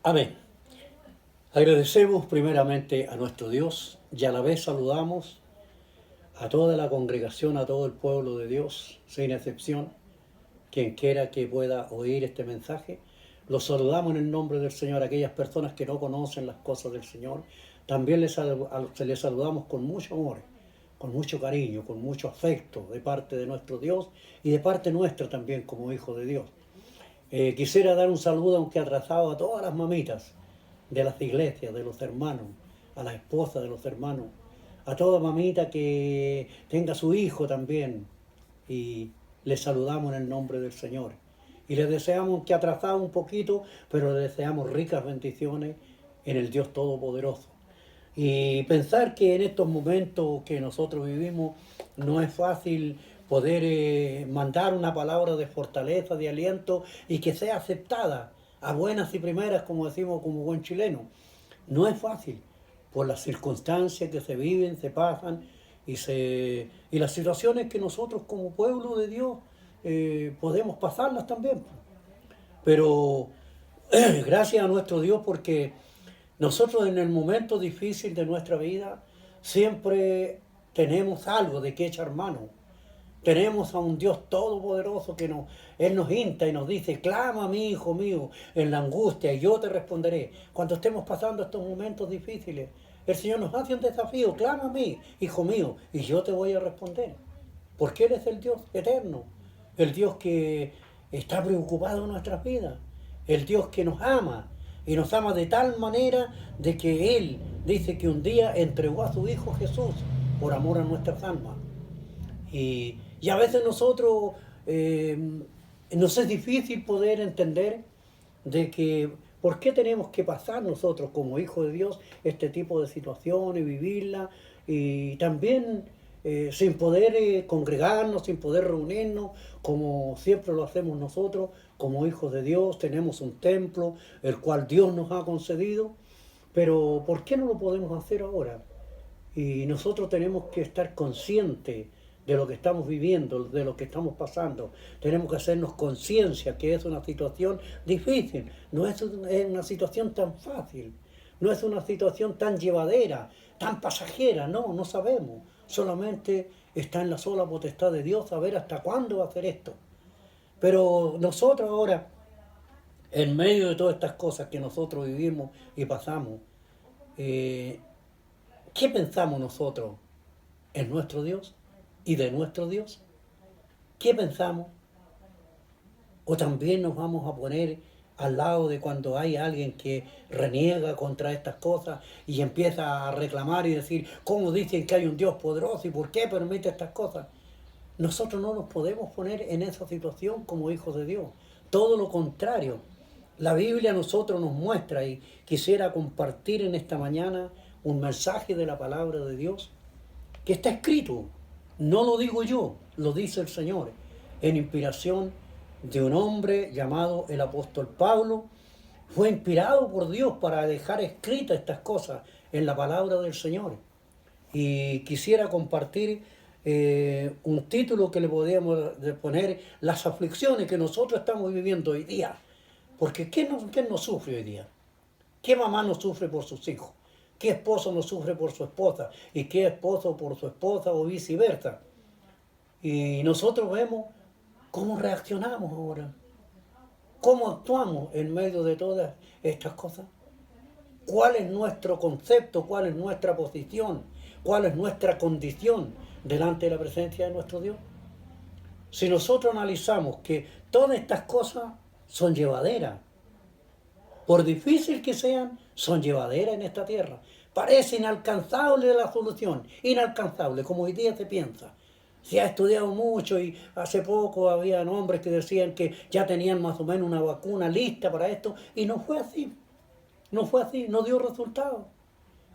Amén. Agradecemos primeramente a nuestro Dios y a la vez saludamos a toda la congregación, a todo el pueblo de Dios, sin excepción, quien quiera que pueda oír este mensaje. Los saludamos en el nombre del Señor, a aquellas personas que no conocen las cosas del Señor. También les saludamos con mucho amor, con mucho cariño, con mucho afecto de parte de nuestro Dios y de parte nuestra también como hijos de Dios. Quisiera dar un saludo, aunque atrasado, a todas las mamitas de las iglesias, de los hermanos, a las esposas de los hermanos, a toda mamita que tenga su hijo también. Y les saludamos en el nombre del Señor. Y les deseamos, que atrasado un poquito, pero les deseamos ricas bendiciones en el Dios Todopoderoso. Y pensar que en estos momentos que nosotros vivimos no es fácil poder mandar una palabra de fortaleza, de aliento y que sea aceptada a buenas y primeras, como decimos como buen chileno. No es fácil por las circunstancias que se viven, se pasan y las situaciones que nosotros como pueblo de Dios podemos pasarlas también. Pero gracias a nuestro Dios porque nosotros en el momento difícil de nuestra vida siempre tenemos algo de que echar mano. Tenemos a un Dios todopoderoso que Él nos insta y nos dice: clama a mí, hijo mío, en la angustia y yo te responderé. Cuando estemos pasando estos momentos difíciles, el Señor nos hace un desafío: clama a mí, hijo mío, y yo te voy a responder. Porque Él es el Dios eterno, el Dios que está preocupado en nuestras vidas, el Dios que nos ama y nos ama de tal manera de que Él dice que un día entregó a su Hijo Jesús por amor a nuestras almas. Y a veces nosotros nos es difícil poder entender de que por qué tenemos que pasar nosotros como hijos de Dios este tipo de situaciones, vivirla y también sin poder congregarnos, sin poder reunirnos como siempre lo hacemos nosotros como hijos de Dios. Tenemos un templo el cual Dios nos ha concedido, pero ¿por qué no lo podemos hacer ahora? Y nosotros tenemos que estar conscientes de lo que estamos viviendo, de lo que estamos pasando. Tenemos que hacernos conciencia que es una situación difícil, no es una situación tan fácil, no es una situación tan llevadera, tan pasajera, no sabemos. Solamente está en la sola potestad de Dios saber hasta cuándo va a hacer esto. Pero nosotros ahora, en medio de todas estas cosas que nosotros vivimos y pasamos, eh, ¿qué pensamos nosotros en nuestro Dios y de nuestro Dios? ¿Qué pensamos? O también nos vamos a poner al lado de cuando hay alguien que reniega contra estas cosas y empieza a reclamar y decir: ¿cómo dicen que hay un Dios poderoso y por qué permite estas cosas? Nosotros no nos podemos poner en esa situación como hijos de Dios. Todo lo contrario. La Biblia a nosotros nos muestra, y quisiera compartir en esta mañana un mensaje de la palabra de Dios que está escrito. No lo digo yo, lo dice el Señor, en inspiración de un hombre llamado el apóstol Pablo. Fue inspirado por Dios para dejar escritas estas cosas en la palabra del Señor. Y quisiera compartir un título que le podríamos poner: las aflicciones que nosotros estamos viviendo hoy día. Porque ¿quién no sufre hoy día? ¿Qué mamá no sufre por sus hijos? ¿Qué esposo no sufre por su esposa? ¿Y qué esposo por su esposa o viceversa? Y nosotros vemos cómo reaccionamos ahora, cómo actuamos en medio de todas estas cosas. ¿Cuál es nuestro concepto? ¿Cuál es nuestra posición? ¿Cuál es nuestra condición delante de la presencia de nuestro Dios? Si nosotros analizamos que todas estas cosas son llevaderas, por difícil que sean, son llevaderas en esta tierra. Parece inalcanzable la solución, inalcanzable, como hoy día se piensa. Se ha estudiado mucho y hace poco había hombres que decían que ya tenían más o menos una vacuna lista para esto, y no fue así. No fue así, no dio resultado.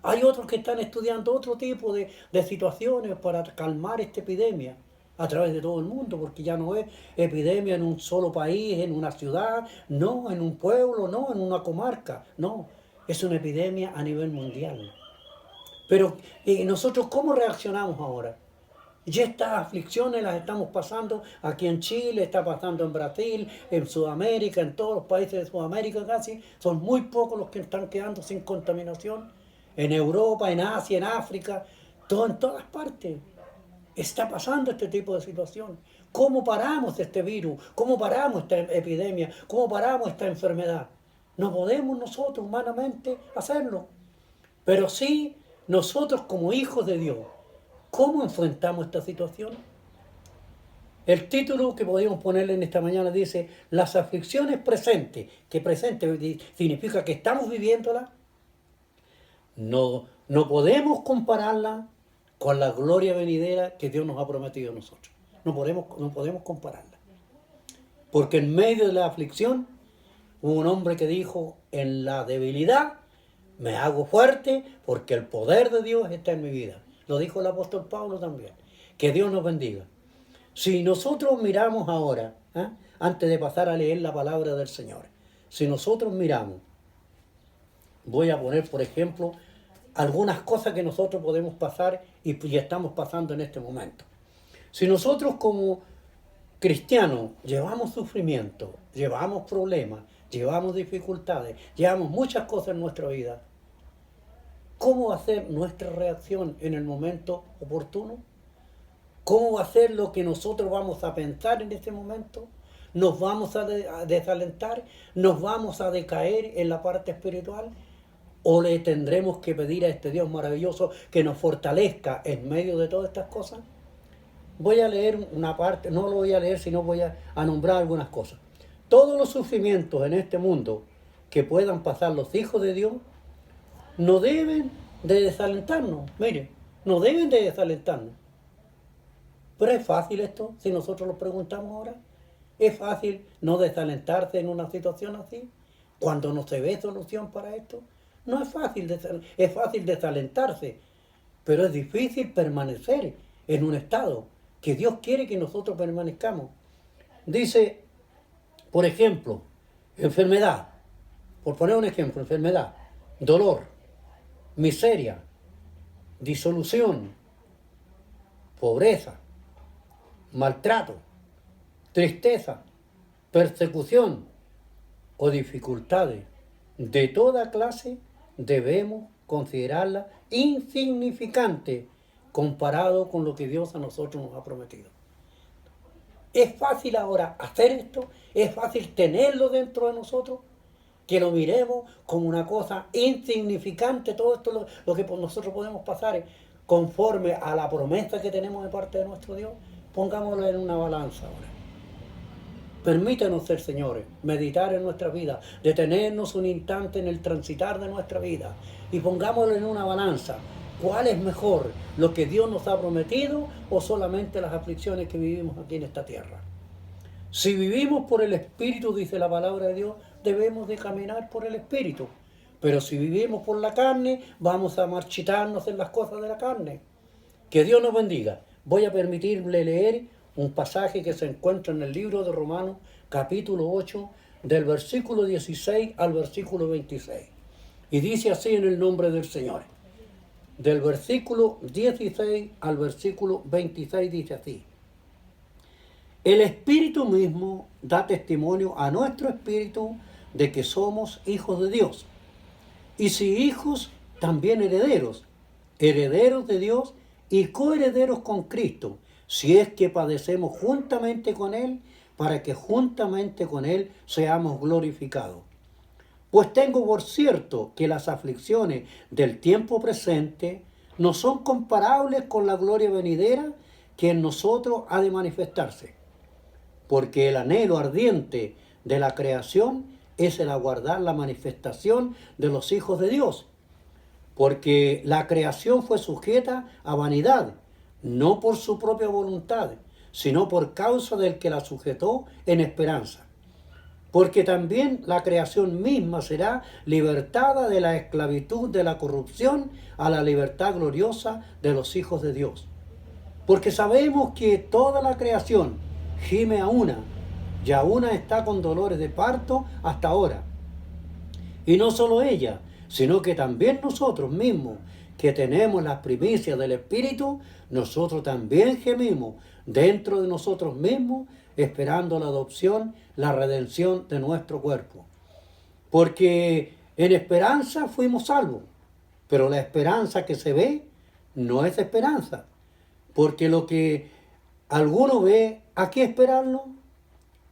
Hay otros que están estudiando otro tipo de situaciones para calmar esta epidemia a través de todo el mundo, porque ya no es epidemia en un solo país, en una ciudad, no, en un pueblo, no, en una comarca, no, es una epidemia a nivel mundial. Pero nosotros, ¿cómo reaccionamos ahora? Y estas aflicciones las estamos pasando aquí en Chile, está pasando en Brasil, en Sudamérica, en todos los países de Sudamérica casi. Son muy pocos los que están quedando sin contaminación. En Europa, en Asia, en África, en todas partes está pasando este tipo de situación. ¿Cómo paramos este virus? ¿Cómo paramos esta epidemia? ¿Cómo paramos esta enfermedad? No podemos nosotros humanamente hacerlo. Pero sí, nosotros como hijos de Dios, ¿cómo enfrentamos esta situación? El título que podemos ponerle en esta mañana dice, las aflicciones presentes, que presente significa que estamos viviéndolas, no podemos compararla con la gloria venidera que Dios nos ha prometido a nosotros. No podemos compararla. Porque en medio de la aflicción, hubo un hombre que dijo, en la debilidad me hago fuerte porque el poder de Dios está en mi vida. Lo dijo el apóstol Pablo también. Que Dios nos bendiga. Si nosotros miramos ahora, antes de pasar a leer la palabra del Señor, si nosotros miramos, voy a poner por ejemplo algunas cosas que nosotros podemos pasar y estamos pasando en este momento. Si nosotros como cristianos llevamos sufrimiento, llevamos problemas, llevamos dificultades, llevamos muchas cosas en nuestra vida, ¿cómo va a ser nuestra reacción en el momento oportuno? ¿Cómo va a ser lo que nosotros vamos a pensar en este momento? ¿Nos vamos a desalentar? ¿Nos vamos a decaer en la parte espiritual? ¿O le tendremos que pedir a este Dios maravilloso que nos fortalezca en medio de todas estas cosas? Voy a leer una parte, no lo voy a leer, sino voy a nombrar algunas cosas. Todos los sufrimientos en este mundo que puedan pasar los hijos de Dios no deben de desalentarnos. Mire, no deben de desalentarnos. Pero es fácil esto, si nosotros lo preguntamos ahora. ¿Es fácil no desalentarse en una situación así? Cuando no se ve solución para esto. No es fácil, es fácil desalentarse, pero es difícil permanecer en un estado que Dios quiere que nosotros permanezcamos. Dice, por ejemplo, enfermedad, por poner un ejemplo, enfermedad, dolor, miseria, disolución, pobreza, maltrato, tristeza, persecución o dificultades de toda clase, debemos considerarla insignificante comparado con lo que Dios a nosotros nos ha prometido. ¿Es fácil ahora hacer esto? ¿Es fácil tenerlo dentro de nosotros? Que lo miremos como una cosa insignificante, todo esto lo que nosotros podemos pasar conforme a la promesa que tenemos de parte de nuestro Dios. Pongámoslo en una balanza ahora. Permítanos ser, señores, meditar en nuestra vida, detenernos un instante en el transitar de nuestra vida y pongámoslo en una balanza. ¿Cuál es mejor, lo que Dios nos ha prometido o solamente las aflicciones que vivimos aquí en esta tierra? Si vivimos por el Espíritu, dice la palabra de Dios, debemos de caminar por el Espíritu. Pero si vivimos por la carne, vamos a marchitarnos en las cosas de la carne. Que Dios nos bendiga. Voy a permitirle leer un pasaje que se encuentra en el libro de Romanos, capítulo 8, del versículo 16 al versículo 26. Y dice así en el nombre del Señor. Del versículo 16 al versículo 26 dice así. El Espíritu mismo da testimonio a nuestro espíritu de que somos hijos de Dios. Y si hijos, también herederos, herederos de Dios y coherederos con Cristo, si es que padecemos juntamente con Él, para que juntamente con Él seamos glorificados. Pues tengo por cierto que las aflicciones del tiempo presente no son comparables con la gloria venidera que en nosotros ha de manifestarse. Porque el anhelo ardiente de la creación es el aguardar la manifestación de los hijos de Dios. Porque la creación fue sujeta a vanidad, no por su propia voluntad, sino por causa del que la sujetó en esperanza. Porque también la creación misma será libertada de la esclavitud de la corrupción a la libertad gloriosa de los hijos de Dios. Porque sabemos que toda la creación gime a una, y a una está con dolores de parto hasta ahora. Y no solo ella, sino que también nosotros mismos, que tenemos las primicias del Espíritu, nosotros también gemimos dentro de nosotros mismos, esperando la adopción, la redención de nuestro cuerpo. Porque en esperanza fuimos salvos, pero la esperanza que se ve no es esperanza. Porque lo que alguno ve, ¿a qué esperarlo?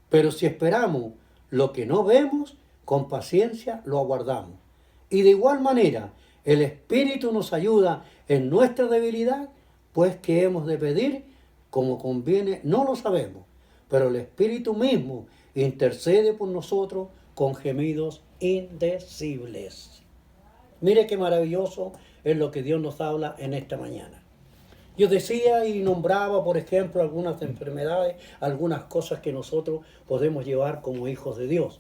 Pero si esperamos lo que no vemos, con paciencia lo aguardamos. Y de igual manera, el Espíritu nos ayuda en nuestra debilidad, pues que hemos de pedir como conviene, no lo sabemos, pero el Espíritu mismo intercede por nosotros con gemidos indecibles. Mire qué maravilloso es lo que Dios nos habla en esta mañana. Yo decía y nombraba, por ejemplo, algunas enfermedades, algunas cosas que nosotros podemos llevar como hijos de Dios.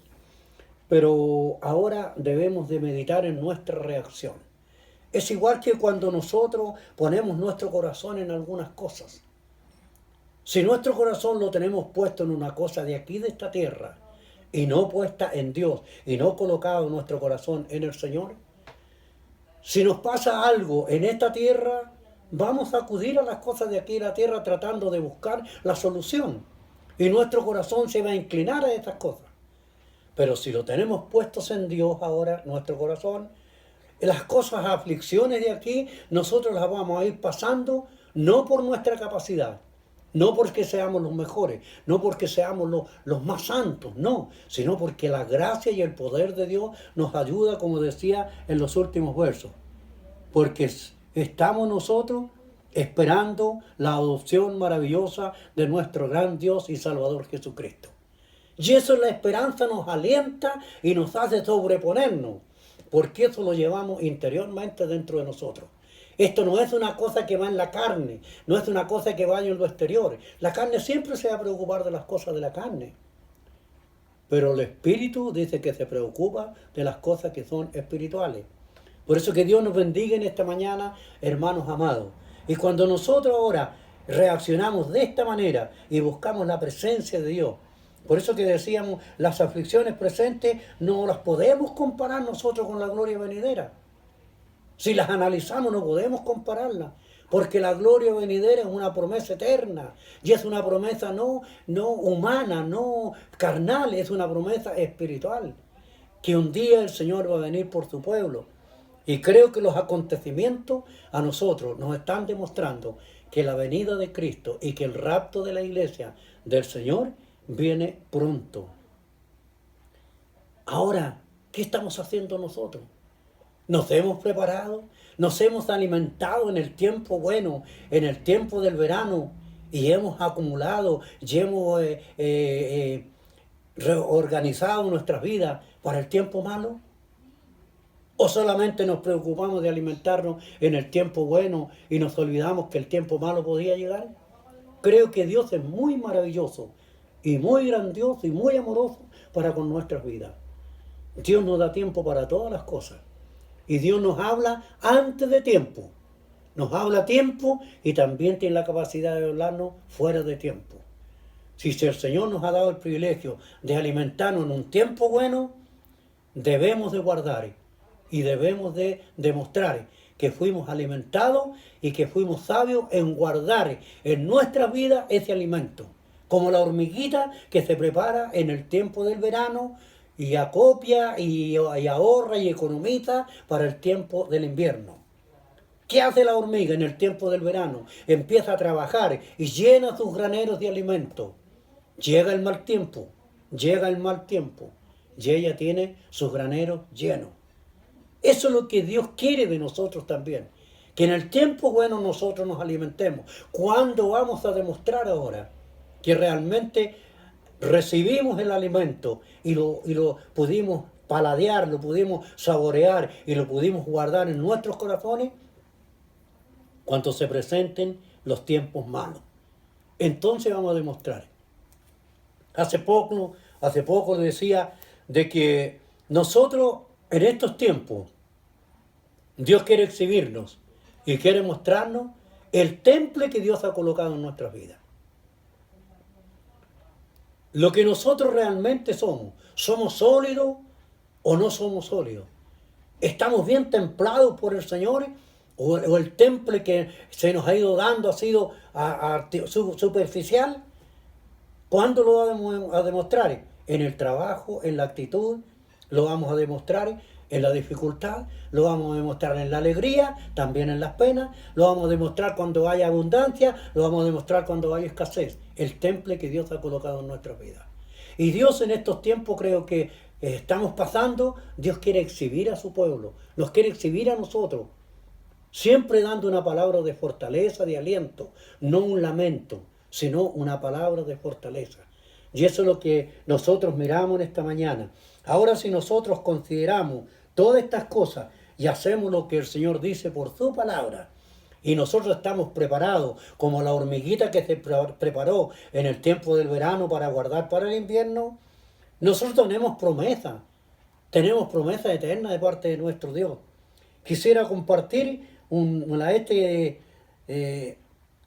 Pero ahora debemos de meditar en nuestra reacción. Es igual que cuando nosotros ponemos nuestro corazón en algunas cosas. Si nuestro corazón lo tenemos puesto en una cosa de aquí, de esta tierra, y no puesta en Dios, y no colocado nuestro corazón en el Señor, si nos pasa algo en esta tierra, vamos a acudir a las cosas de aquí de la tierra tratando de buscar la solución. Y nuestro corazón se va a inclinar a estas cosas. Pero si lo tenemos puestos en Dios ahora, nuestro corazón, las cosas, aflicciones de aquí, nosotros las vamos a ir pasando, no por nuestra capacidad, no porque seamos los mejores, no porque seamos los más santos, no, sino porque la gracia y el poder de Dios nos ayuda, como decía en los últimos versos. Porque estamos nosotros esperando la adopción maravillosa de nuestro gran Dios y Salvador Jesucristo. Y eso, la esperanza nos alienta y nos hace sobreponernos, porque eso lo llevamos interiormente dentro de nosotros. Esto no es una cosa que va en la carne, no es una cosa que vaya en lo exterior. La carne siempre se va a preocupar de las cosas de la carne. Pero el Espíritu dice que se preocupa de las cosas que son espirituales. Por eso que Dios nos bendiga en esta mañana, hermanos amados. Y cuando nosotros ahora reaccionamos de esta manera y buscamos la presencia de Dios, por eso que decíamos, las aflicciones presentes no las podemos comparar nosotros con la gloria venidera. Si las analizamos no podemos compararlas, porque la gloria venidera es una promesa eterna, y es una promesa no humana, no carnal, es una promesa espiritual, que un día el Señor va a venir por su pueblo. Y creo que los acontecimientos a nosotros nos están demostrando que la venida de Cristo y que el rapto de la iglesia del Señor viene pronto. Ahora, ¿qué estamos haciendo nosotros? Nos hemos preparado, nos hemos alimentado en el tiempo bueno, en el tiempo del verano, y hemos acumulado y hemos reorganizado nuestras vidas para el tiempo malo. ¿O solamente nos preocupamos de alimentarnos en el tiempo bueno y nos olvidamos que el tiempo malo podía llegar? Creo que Dios es muy maravilloso y muy grandioso y muy amoroso para con nuestras vidas. Dios nos da tiempo para todas las cosas. Y Dios nos habla antes de tiempo. Nos habla a tiempo y también tiene la capacidad de hablarnos fuera de tiempo. Si el Señor nos ha dado el privilegio de alimentarnos en un tiempo bueno, debemos de guardar y debemos de demostrar que fuimos alimentados y que fuimos sabios en guardar en nuestra vida ese alimento. Como la hormiguita que se prepara en el tiempo del verano y acopia y ahorra y economiza para el tiempo del invierno. ¿Qué hace la hormiga en el tiempo del verano? Empieza a trabajar y llena sus graneros de alimento. Llega el mal tiempo y ella tiene sus graneros llenos. Eso es lo que Dios quiere de nosotros también, que en el tiempo bueno nosotros nos alimentemos. ¿Cuándo vamos a demostrar ahora que realmente recibimos el alimento y lo pudimos paladear, lo pudimos saborear y lo pudimos guardar en nuestros corazones? Cuando se presenten los tiempos malos. Entonces vamos a demostrar. Hace poco decía de que nosotros en estos tiempos Dios quiere exhibirnos y quiere mostrarnos el temple que Dios ha colocado en nuestras vidas. Lo que nosotros realmente ¿somos sólidos o no somos sólidos? ¿Estamos bien templados por el Señor o el temple que se nos ha ido dando ha sido superficial. ¿Cuándo lo vamos a demostrar? En el trabajo, en la actitud, lo vamos a demostrar en la dificultad, lo vamos a demostrar en la alegría, también en las penas, lo vamos a demostrar cuando haya abundancia, lo vamos a demostrar cuando haya escasez. El temple que Dios ha colocado en nuestra vida. Y Dios en estos tiempos creo que estamos pasando, Dios quiere exhibir a su pueblo, nos quiere exhibir a nosotros, siempre dando una palabra de fortaleza, de aliento, no un lamento, sino una palabra de fortaleza. Y eso es lo que nosotros miramos en esta mañana. Ahora, si nosotros consideramos todas estas cosas y hacemos lo que el Señor dice por su palabra, y nosotros estamos preparados como la hormiguita que se preparó en el tiempo del verano para guardar para el invierno, nosotros tenemos promesa eterna de parte de nuestro Dios. Quisiera compartir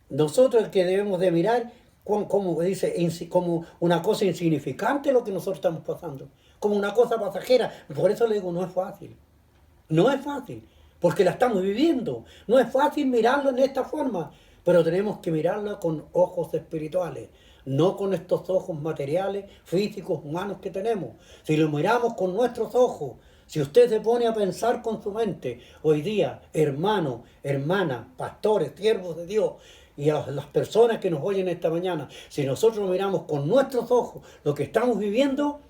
nosotros que debemos de mirar como dice, como una cosa insignificante lo que nosotros estamos pasando, como una cosa pasajera. Por eso le digo, no es fácil. No es fácil, porque la estamos viviendo. No es fácil mirarlo en esta forma, pero tenemos que mirarla con ojos espirituales, no con estos ojos materiales, físicos, humanos que tenemos. Si lo miramos con nuestros ojos, si usted se pone a pensar con su mente, hoy día, hermanos, hermanas, pastores, siervos de Dios, y a las personas que nos oyen esta mañana, si nosotros miramos con nuestros ojos lo que estamos viviendo,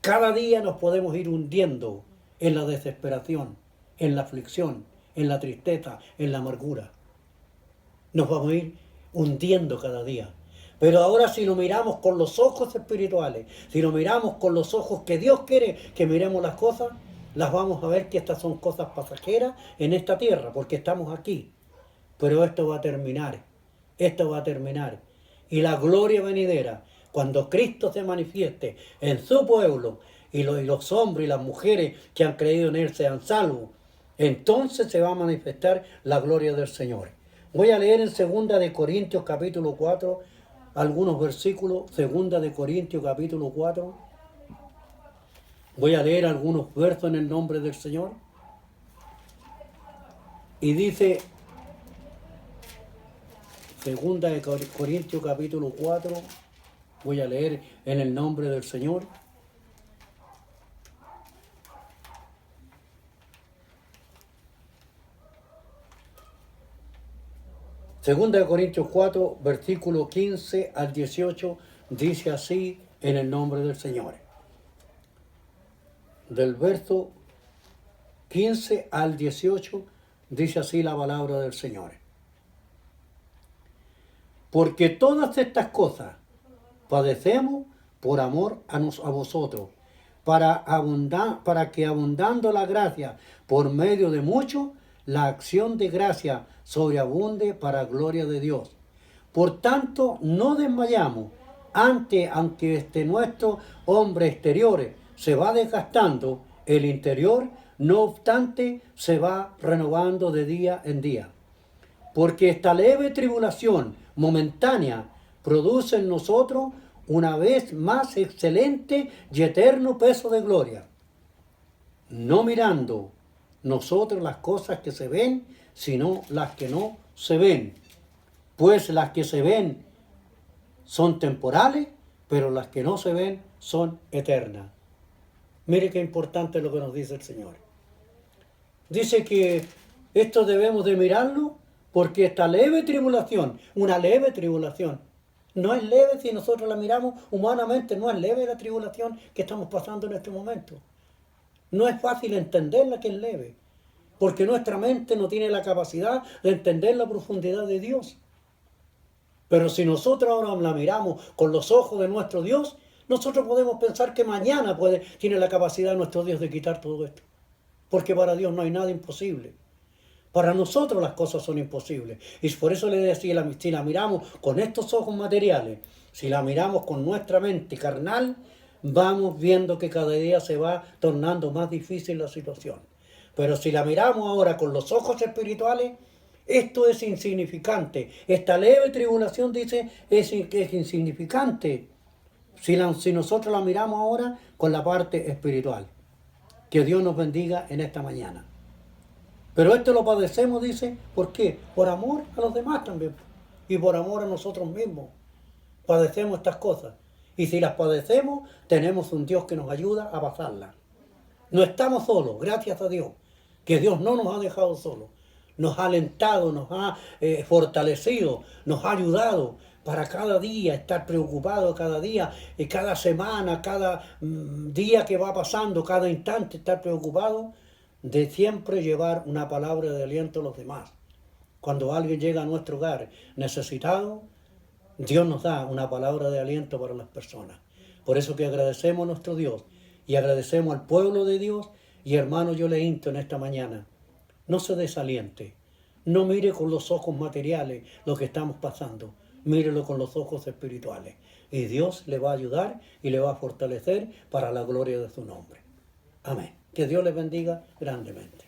cada día nos podemos ir hundiendo en la desesperación, en la aflicción, en la tristeza, en la amargura. Nos vamos a ir hundiendo cada día. Pero ahora si lo miramos con los ojos espirituales, si lo miramos con los ojos que Dios quiere que miremos las cosas, las vamos a ver que estas son cosas pasajeras en esta tierra, porque estamos aquí. Pero esto va a terminar. Esto va a terminar. Y la gloria venidera, cuando Cristo se manifieste en su pueblo, y los hombres y las mujeres que han creído en Él sean salvos, entonces se va a manifestar la gloria del Señor. Voy a leer en 2 de Corintios capítulo 4, algunos versículos, 2 de Corintios capítulo 4. Voy a leer algunos versos en el nombre del Señor. Y dice, 2 de Corintios capítulo 4, voy a leer en el nombre del Señor. Segunda de Corintios 4, versículo 15 al 18, dice así en el nombre del Señor. Del verso 15 al 18, dice así la palabra del Señor. Porque todas estas cosas padecemos por amor a vosotros, para que abundando la gracia por medio de muchos, la acción de gracia sobreabunde para gloria de Dios. Por tanto, no desmayamos, aunque nuestro hombre exterior se va desgastando, el interior, no obstante, se va renovando de día en día. Porque esta leve tribulación momentánea produce en nosotros una vez más excelente y eterno peso de gloria, no mirando nosotros las cosas que se ven, sino las que no se ven. Pues las que se ven son temporales, pero las que no se ven son eternas. Mire qué importante es lo que nos dice el Señor. Dice que esto debemos de mirarlo porque esta leve tribulación, una leve tribulación, no es leve si nosotros la miramos humanamente, no es leve la tribulación que estamos pasando en este momento. No es fácil entenderla que es leve, porque nuestra mente no tiene la capacidad de entender la profundidad de Dios. Pero si nosotros ahora la miramos con los ojos de nuestro Dios, nosotros podemos pensar que mañana tiene la capacidad nuestro Dios de quitar todo esto. Porque para Dios no hay nada imposible. Para nosotros las cosas son imposibles. Y por eso le decía, si la miramos con estos ojos materiales, si la miramos con nuestra mente carnal, vamos viendo que cada día se va tornando más difícil la situación. Pero si la miramos ahora con los ojos espirituales, esto es insignificante. Esta leve tribulación, dice, es insignificante. Si nosotros la miramos ahora con la parte espiritual. Que Dios nos bendiga en esta mañana. Pero esto lo padecemos, dice, ¿por qué? Por amor a los demás también. Y por amor a nosotros mismos. Padecemos estas cosas. Y si las padecemos, tenemos un Dios que nos ayuda a pasarlas. No estamos solos, gracias a Dios, que Dios no nos ha dejado solos. Nos ha alentado, nos ha fortalecido, nos ha ayudado para cada día estar preocupado, cada día, cada semana, cada día que va pasando, cada instante estar preocupado de siempre llevar una palabra de aliento a los demás. Cuando alguien llega a nuestro hogar necesitado, Dios nos da una palabra de aliento para las personas. Por eso que agradecemos a nuestro Dios y agradecemos al pueblo de Dios. Y hermano, yo le insto en esta mañana, no se desaliente, no mire con los ojos materiales lo que estamos pasando, mírelo con los ojos espirituales. Y Dios le va a ayudar y le va a fortalecer para la gloria de su nombre. Amén. Que Dios les bendiga grandemente.